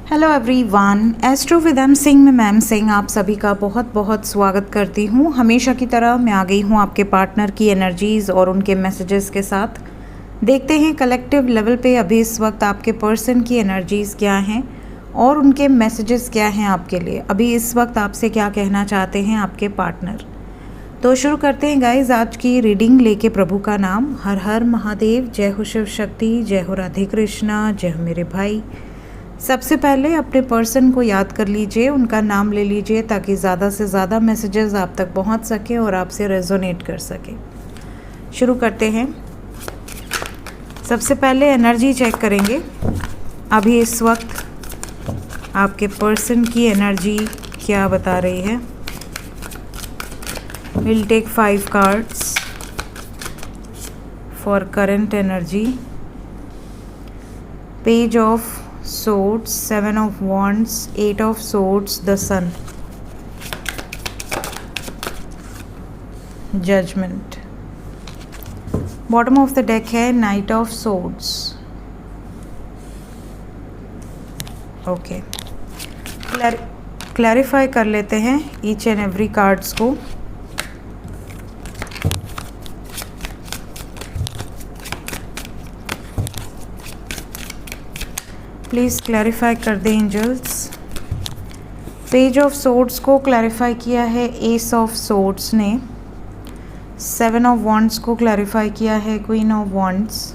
Hello everyone, astro with M Singh में ma'am Singh आप सभी का बहुत बहुत स्वागत करती हूँ। हमेशा की तरह मैं आ गई हूँ आपके पार्टनर की एनर्जीज़ और उनके मैसेजेस के साथ। देखते हैं कलेक्टिव लेवल पे अभी इस वक्त आपके पर्सन की एनर्जीज़ क्या हैं और उनके मैसेजेस क्या हैं आपके लिए। अभी इस वक्त आपसे क्या कहना चाहते हैं आपके पार्टनर। तो शुरू करते हैं गाइज आज की रीडिंग लेके प्रभु का नाम। हर हर महादेव, जय हो शिव शक्ति, जय हो राधे कृष्णा, जय हो मेरे भाई। सबसे पहले अपने पर्सन को याद कर लीजिए, उनका नाम ले लीजिए ताकि ज़्यादा से ज़्यादा मैसेजेस आप तक पहुंच सकें और आपसे रेजोनेट कर सकें। शुरू करते हैं। सबसे पहले एनर्जी चेक करेंगे अभी इस वक्त आपके पर्सन की एनर्जी क्या बता रही है। Will take 5 cards for current energy. Page of Swords, 7 of Wands, 8 of Swords, the Sun, Judgment. Bottom of the deck है Knight of Swords. Okay. Clarify कर लेते हैं ईच एंड एवरी कार्ड्स को। प्लीज़ क्लैरिफाई कर दें angels. Page of swords को clarify किया है एस ऑफ सोर्ड्स ने। 7 ऑफ वॉन्ड्स को क्लैरिफाई किया है queen of wands.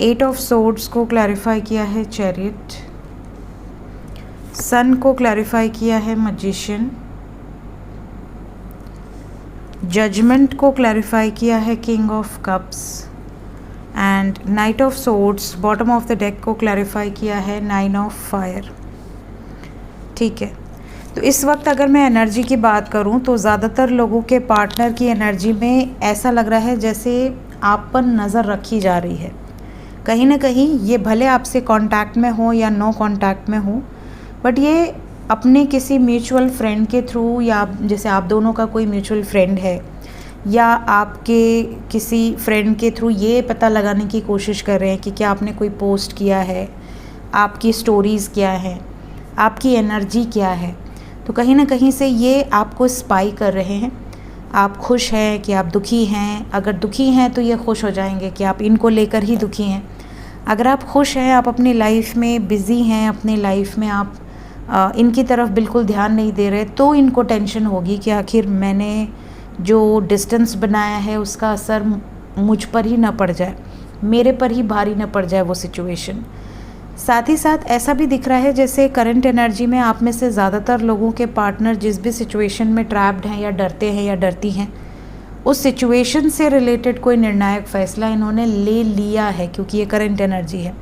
8 of swords को क्लैरिफाई किया है चैरियट। सन को क्लैरिफाई किया है मैजिशियन। जजमेंट को क्लैरिफाई किया है king of cups. And night of swords bottom of the deck को क्लैरिफाई किया है 9 ऑफ फायर। ठीक है, तो इस वक्त अगर मैं एनर्जी की बात करूं तो ज़्यादातर लोगों के पार्टनर की एनर्जी में ऐसा लग रहा है जैसे आप पर नज़र रखी जा रही है। कहीं ना कहीं ये भले आपसे कांटेक्ट में हो या नो कांटेक्ट में हो, बट ये अपने किसी म्यूचुअल फ्रेंड के थ्रू या जैसे आप दोनों का कोई म्यूचुअल फ्रेंड है या आपके किसी फ्रेंड के थ्रू ये पता लगाने की कोशिश कर रहे हैं कि क्या आपने कोई पोस्ट किया है, आपकी स्टोरीज़ क्या हैं, आपकी एनर्जी क्या है। तो कहीं ना कहीं से ये आपको स्पाई कर रहे हैं। आप खुश हैं कि आप दुखी हैं। अगर दुखी हैं तो ये खुश हो जाएंगे कि आप इनको लेकर ही दुखी हैं। अगर आप खुश हैं, आप अपनी लाइफ में बिज़ी हैं, अपनी लाइफ में आप इनकी तरफ बिल्कुल ध्यान नहीं दे रहे, तो इनको टेंशन होगी कि आखिर मैंने जो डिस्टेंस बनाया है उसका असर मुझ पर ही ना पड़ जाए, मेरे पर ही भारी ना पड़ जाए वो सिचुएशन। साथ ही साथ ऐसा भी दिख रहा है जैसे करंट एनर्जी में आप में से ज़्यादातर लोगों के पार्टनर जिस भी सिचुएशन में ट्रैप्ड हैं या डरते हैं या डरती हैं, उस सिचुएशन से रिलेटेड कोई निर्णायक फ़ैसला इन्होंने ले लिया है, क्योंकि ये करंट एनर्जी है।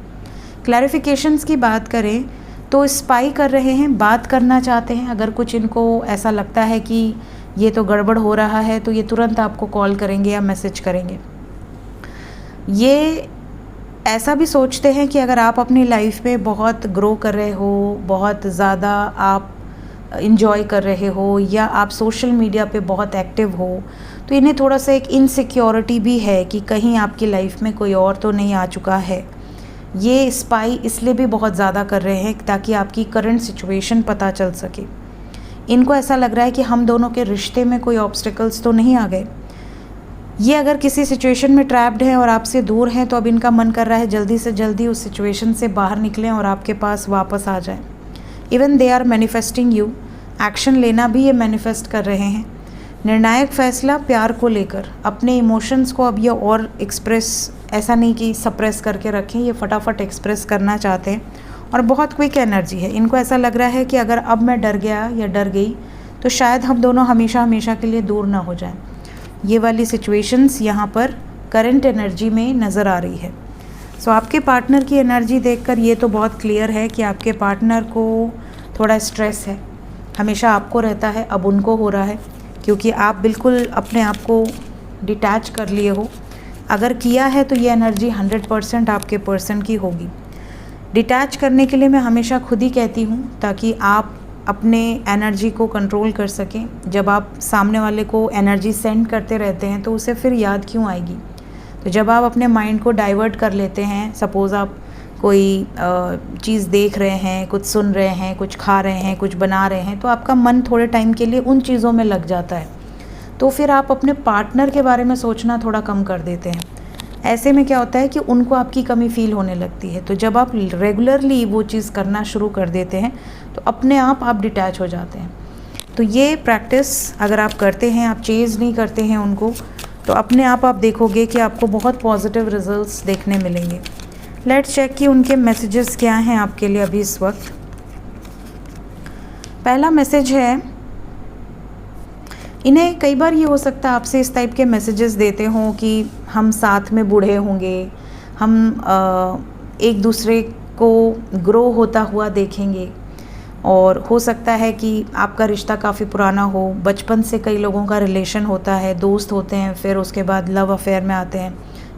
क्लैरिफिकेशंस की बात करें तो स्पाई कर रहे हैं, बात करना चाहते हैं। अगर कुछ इनको ऐसा लगता है कि ये तो गड़बड़ हो रहा है तो ये तुरंत आपको कॉल करेंगे या मैसेज करेंगे। ये ऐसा भी सोचते हैं कि अगर आप अपनी लाइफ में बहुत ग्रो कर रहे हो, बहुत ज़्यादा आप इंजॉय कर रहे हो या आप सोशल मीडिया पे बहुत एक्टिव हो, तो इन्हें थोड़ा सा एक इनसिक्योरिटी भी है कि कहीं आपकी लाइफ में कोई और तो नहीं आ चुका है। ये स्पाई इसलिए भी बहुत ज़्यादा कर रहे हैं ताकि आपकी करंट सिचुएशन पता चल सके। इनको ऐसा लग रहा है कि हम दोनों के रिश्ते में कोई ऑब्स्टिकल्स तो नहीं आ गए। ये अगर किसी सिचुएशन में ट्रैप्ड हैं और आपसे दूर हैं तो अब इनका मन कर रहा है जल्दी से जल्दी उस सिचुएशन से बाहर निकलें और आपके पास वापस आ जाएं। Even they are manifesting you, action लेना भी ये मैनिफेस्ट कर रहे हैं। निर्णायक फ़ैसला प्यार को लेकर, अपने इमोशंस को अब ये और एक्सप्रेस, ऐसा नहीं कि सप्रेस करके रखें, ये फटाफट एक्सप्रेस करना चाहते हैं और बहुत क्विक एनर्जी है। इनको ऐसा लग रहा है कि अगर अब मैं डर गया या डर गई तो शायद हम दोनों हमेशा हमेशा के लिए दूर ना हो जाएं। ये वाली सिचुएशंस यहाँ पर करंट एनर्जी में नज़र आ रही है। सो आपके पार्टनर की एनर्जी देखकर ये तो बहुत क्लियर है कि आपके पार्टनर को थोड़ा स्ट्रेस है, हमेशा आपको रहता है, अब उनको हो रहा है क्योंकि आप बिल्कुल अपने आप को डिटैच कर लिए हो। अगर किया है तो ये एनर्जी 100% आपके पर्सन की होगी। डिटैच करने के लिए मैं हमेशा खुद ही कहती हूँ ताकि आप अपने एनर्जी को कंट्रोल कर सकें। जब आप सामने वाले को एनर्जी सेंड करते रहते हैं तो उसे फिर याद क्यों आएगी। तो जब आप अपने माइंड को डाइवर्ट कर लेते हैं, सपोज़ आप कोई चीज़ देख रहे हैं, कुछ सुन रहे हैं, कुछ खा रहे हैं, कुछ बना रहे हैं, तो आपका मन थोड़े टाइम के लिए उन चीज़ों में लग जाता है। तो फिर आप अपने पार्टनर के बारे में सोचना थोड़ा कम कर देते हैं। ऐसे में क्या होता है कि उनको आपकी कमी फ़ील होने लगती है। तो जब आप रेगुलरली वो चीज़ करना शुरू कर देते हैं तो अपने आप डिटैच हो जाते हैं। तो ये प्रैक्टिस अगर आप करते हैं, आप चेज़ नहीं करते हैं उनको, तो अपने आप देखोगे कि आपको बहुत पॉजिटिव रिजल्ट्स देखने मिलेंगे। लेट्स चेक कि उनके मैसेजेस क्या हैं आपके लिए अभी इस वक्त। पहला मैसेज है, इन्हें कई बार ये हो सकता है आपसे इस टाइप के मैसेजेस देते हों कि हम साथ में बूढ़े होंगे, हम एक दूसरे को ग्रो होता हुआ देखेंगे, और हो सकता है कि आपका रिश्ता काफ़ी पुराना हो, बचपन से कई लोगों का रिलेशन होता है, दोस्त होते हैं, फिर उसके बाद लव अफेयर में आते हैं,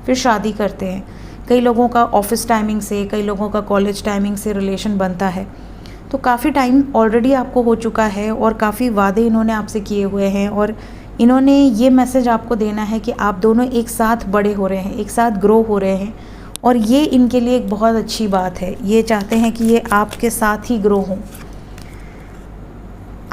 फिर शादी करते हैं। कई लोगों का ऑफिस टाइमिंग से, कई लोगों का कॉलेज टाइमिंग से रिलेशन बनता है। तो काफ़ी टाइम ऑलरेडी आपको हो चुका है और काफ़ी वादे इन्होंने आपसे किए हुए हैं, और इन्होंने ये मैसेज आपको देना है कि आप दोनों एक साथ बड़े हो रहे हैं, एक साथ ग्रो हो रहे हैं, और ये इनके लिए एक बहुत अच्छी बात है। ये चाहते हैं कि ये आपके साथ ही ग्रो हों।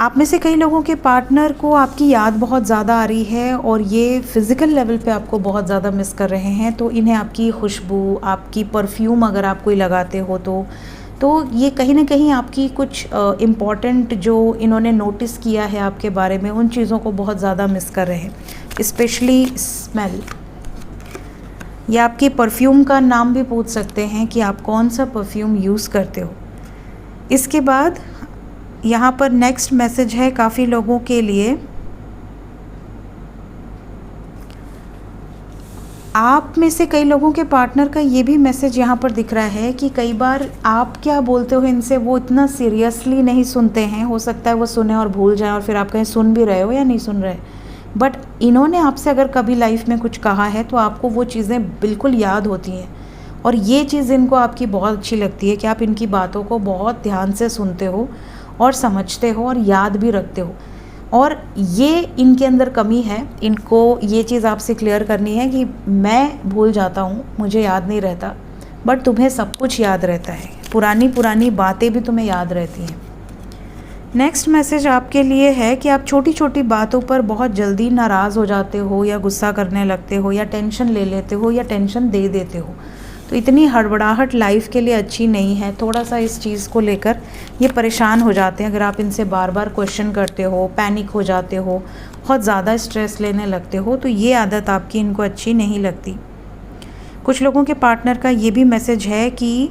आप में से कई लोगों के पार्टनर को आपकी याद बहुत ज़्यादा आ रही है और ये फ़िज़िकल लेवल पे आपको बहुत ज़्यादा मिस कर रहे हैं। तो इन्हें आपकी खुशबू, आपकी परफ्यूम अगर आप कोई लगाते हो तो ये कहीं ना कहीं आपकी कुछ इम्पॉर्टेंट जो इन्होंने नोटिस किया है आपके बारे में, उन चीज़ों को बहुत ज़्यादा मिस कर रहे हैं। स्पेशली स्मेल, या आपके परफ्यूम का नाम भी पूछ सकते हैं कि आप कौन सा परफ्यूम यूज़ करते हो। इसके बाद यहाँ पर नेक्स्ट मैसेज है काफ़ी लोगों के लिए, आप में से कई लोगों के पार्टनर का ये भी मैसेज यहाँ पर दिख रहा है कि कई बार आप क्या बोलते हो इनसे वो इतना सीरियसली नहीं सुनते हैं। हो सकता है वो सुने और भूल जाएं, और फिर आप कहीं सुन भी रहे हो या नहीं सुन रहे, बट इन्होंने आपसे अगर कभी लाइफ में कुछ कहा है तो आपको वो चीज़ें बिल्कुल याद होती हैं, और ये चीज़ इनको आपकी बहुत अच्छी लगती है कि आप इनकी बातों को बहुत ध्यान से सुनते हो और समझते हो और याद भी रखते हो। और ये इनके अंदर कमी है, इनको ये चीज़ आपसे क्लियर करनी है कि मैं भूल जाता हूँ, मुझे याद नहीं रहता, बट तुम्हें सब कुछ याद रहता है, पुरानी पुरानी बातें भी तुम्हें याद रहती हैं। नेक्स्ट मैसेज आपके लिए है कि आप छोटी छोटी बातों पर बहुत जल्दी नाराज़ हो जाते हो, या गुस्सा करने लगते हो, या टेंशन ले लेते हो, या टेंशन दे देते हो। तो इतनी हड़बड़ाहट लाइफ के लिए अच्छी नहीं है। थोड़ा सा इस चीज़ को लेकर ये परेशान हो जाते हैं अगर आप इनसे बार बार क्वेश्चन करते हो, पैनिक हो जाते हो, बहुत ज़्यादा स्ट्रेस लेने लगते हो, तो ये आदत आपकी इनको अच्छी नहीं लगती। कुछ लोगों के पार्टनर का ये भी मैसेज है कि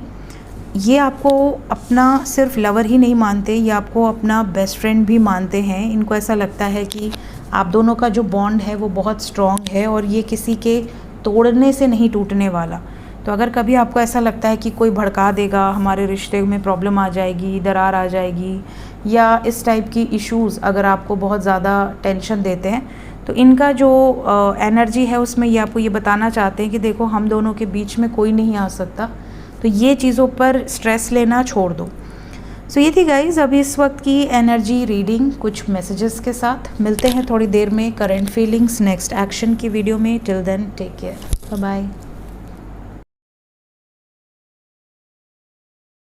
ये आपको अपना सिर्फ लवर ही नहीं मानते, ये आपको अपना बेस्ट फ्रेंड भी मानते हैं। इनको ऐसा लगता है कि आप दोनों का जो बॉन्ड है वो बहुत स्ट्रॉन्ग है और ये किसी के तोड़ने से नहीं टूटने वाला। तो अगर कभी आपको ऐसा लगता है कि कोई भड़का देगा, हमारे रिश्ते में प्रॉब्लम आ जाएगी, दरार आ जाएगी, या इस टाइप की इश्यूज़ अगर आपको बहुत ज़्यादा टेंशन देते हैं, तो इनका जो एनर्जी है उसमें ये आपको ये बताना चाहते हैं कि देखो हम दोनों के बीच में कोई नहीं आ सकता, तो ये चीज़ों पर स्ट्रेस लेना छोड़ दो। सो ये थी गाइज़ अभी इस वक्त की एनर्जी रीडिंग कुछ मैसेजेस के साथ। मिलते हैं थोड़ी देर में करंट फीलिंग्स नेक्स्ट एक्शन की वीडियो में। Till then take care, bye bye.